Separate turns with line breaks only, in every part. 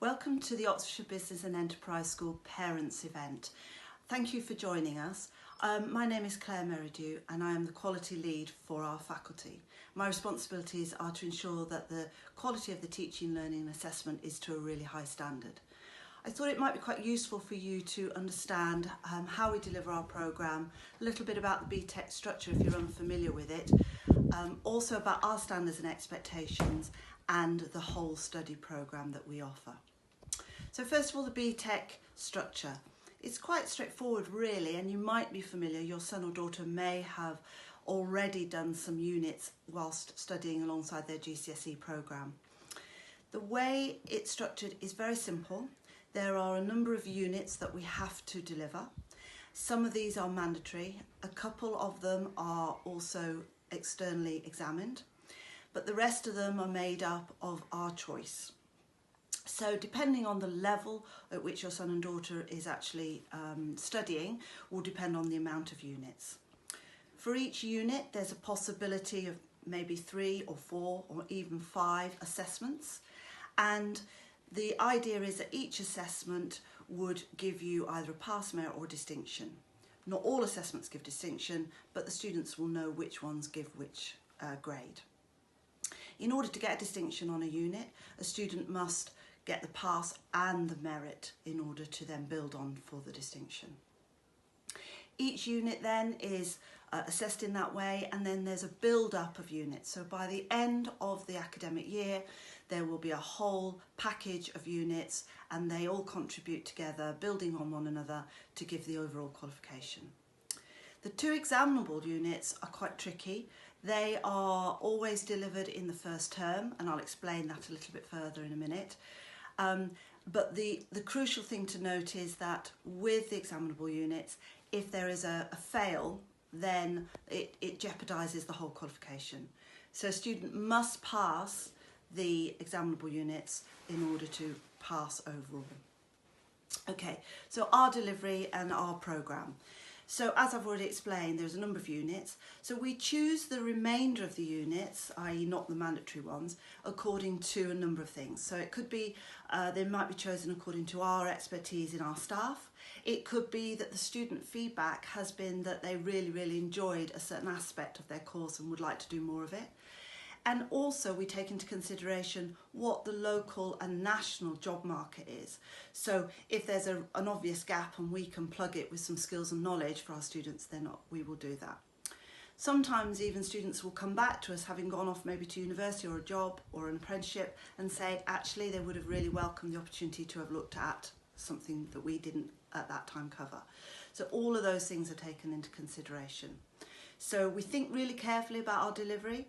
Welcome to the Oxfordshire Business and Enterprise School Parents event. Thank you for joining us. My name is Clare Meridew and I am the Quality Lead for our faculty. My responsibilities are to ensure that the quality of the teaching, learning and assessment is to a really high standard. I thought it might be quite useful for you to understand how we deliver our programme, a little bit about the BTEC structure if you're unfamiliar with it, also about our standards and expectations and the whole study programme that we offer. So first of all, the BTEC structure. It's quite straightforward really, and you might be familiar, your son or daughter may have already done some units whilst studying alongside their GCSE programme. The way it's structured is very simple. There are a number of units that we have to deliver. Some of these are mandatory, a couple of them are also externally examined, but the rest of them are made up of our choice. So depending on the level at which your son and daughter is actually studying will depend on the amount of units. For each unit there's a possibility of maybe 3 or 4 or even 5 assessments, and the idea is that each assessment would give you either a pass, merit or distinction. Not all assessments give distinction, but the students will know which ones give which grade. In order to get a distinction on a unit, a student must get the pass and the merit in order to then build on for the distinction. Each unit then is assessed in that way, and then there's a build-up of units. So by the end of the academic year, there will be a whole package of units and they all contribute together, building on one another to give the overall qualification. The 2 examinable units are quite tricky. They are always delivered in the first term, and I'll explain that a little bit further in a minute. But the crucial thing to note is that with the examinable units, if there is a fail, then it jeopardises the whole qualification. So a student must pass the examinable units in order to pass overall. Okay, so our delivery and our programme. So as I've already explained, there's a number of units. So we choose the remainder of the units, i.e. not the mandatory ones, according to a number of things. So it could be, they might be chosen according to our expertise in our staff. It could be that the student feedback has been that they really enjoyed a certain aspect of their course and would like to do more of it. And also we take into consideration what the local and national job market is. So if there's an obvious gap and we can plug it with some skills and knowledge for our students, then we will do that. Sometimes even students will come back to us having gone off maybe to university or a job or an apprenticeship and say actually they would have really welcomed the opportunity to have looked at something that we didn't at that time cover. So all of those things are taken into consideration. So we think really carefully about our delivery.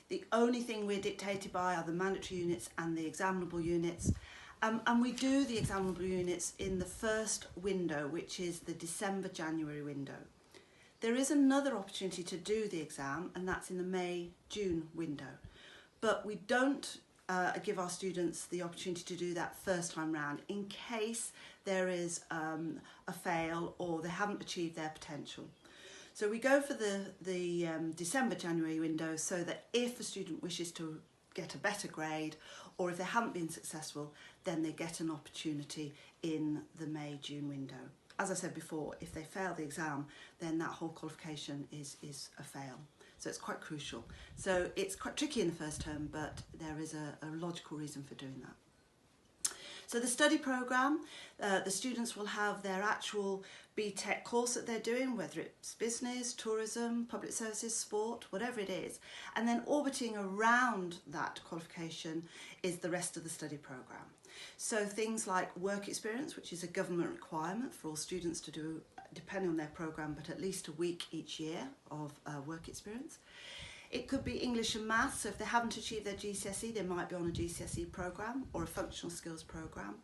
The only thing we're dictated by are the mandatory units and the examinable units, and we do the examinable units in the first window, which is the December-January window. There is another opportunity to do the exam, and that's in the May-June window, but we don't give our students the opportunity to do that first time round in case there is a fail or they haven't achieved their potential. So we go for the December-January window so that if a student wishes to get a better grade or if they haven't been successful, then they get an opportunity in the May-June window. As I said before, if they fail the exam, then that whole qualification is a fail. So it's quite crucial. So it's quite tricky in the first term, but there is a logical reason for doing that. So the study programme, the students will have their actual BTEC course that they're doing, whether it's business, tourism, public services, sport, whatever it is. And then orbiting around that qualification is the rest of the study programme. So things like work experience, which is a government requirement for all students to do, depending on their programme, but at least a week each year of work experience. It could be English and Maths, so if they haven't achieved their GCSE, they might be on a GCSE programme or a functional skills programme,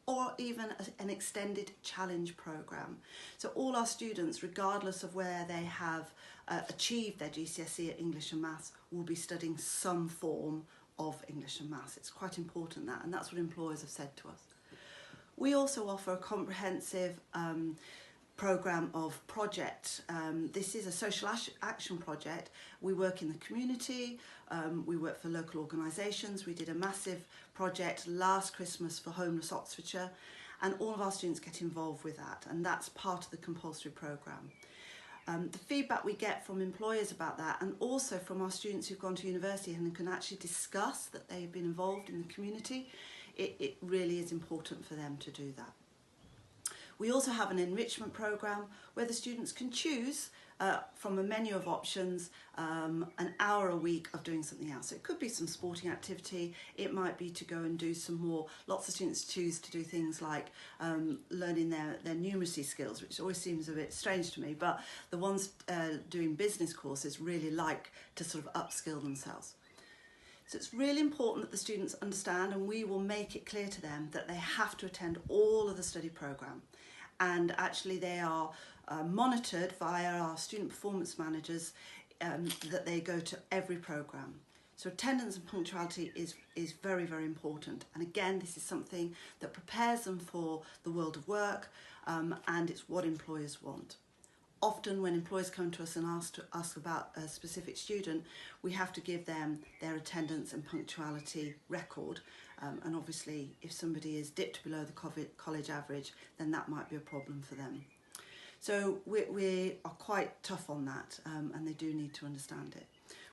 or even an extended challenge programme. So all our students, regardless of where they have achieved their GCSE at English and Maths, will be studying some form of English and Maths. It's quite important that, and that's what employers have said to us. We also offer a comprehensive programme of project. This is a social action project. We work in the community, we work for local organisations. We did a massive project last Christmas for homeless Oxfordshire, and all of our students get involved with that, and that's part of the compulsory programme. The feedback we get from employers about that, and also from our students who've gone to university and can actually discuss that they've been involved in the community, it really is important for them to do that. We also have an enrichment programme where the students can choose from a menu of options an hour a week of doing something else. So it could be some sporting activity, it might be to go and do some more. Lots of students choose to do things like learning their numeracy skills, which always seems a bit strange to me, but the ones doing business courses really like to sort of upskill themselves. So it's really important that the students understand, and we will make it clear to them, that they have to attend all of the study programme. And actually they are monitored via our student performance managers, that they go to every programme. So attendance and punctuality is very, very important. And again, this is something that prepares them for the world of work, and it's what employers want. Often when employers come to us and ask about a specific student, we have to give them their attendance and punctuality record. And obviously, if somebody is dipped below the college average, then that might be a problem for them. So we are quite tough on that, and they do need to understand it.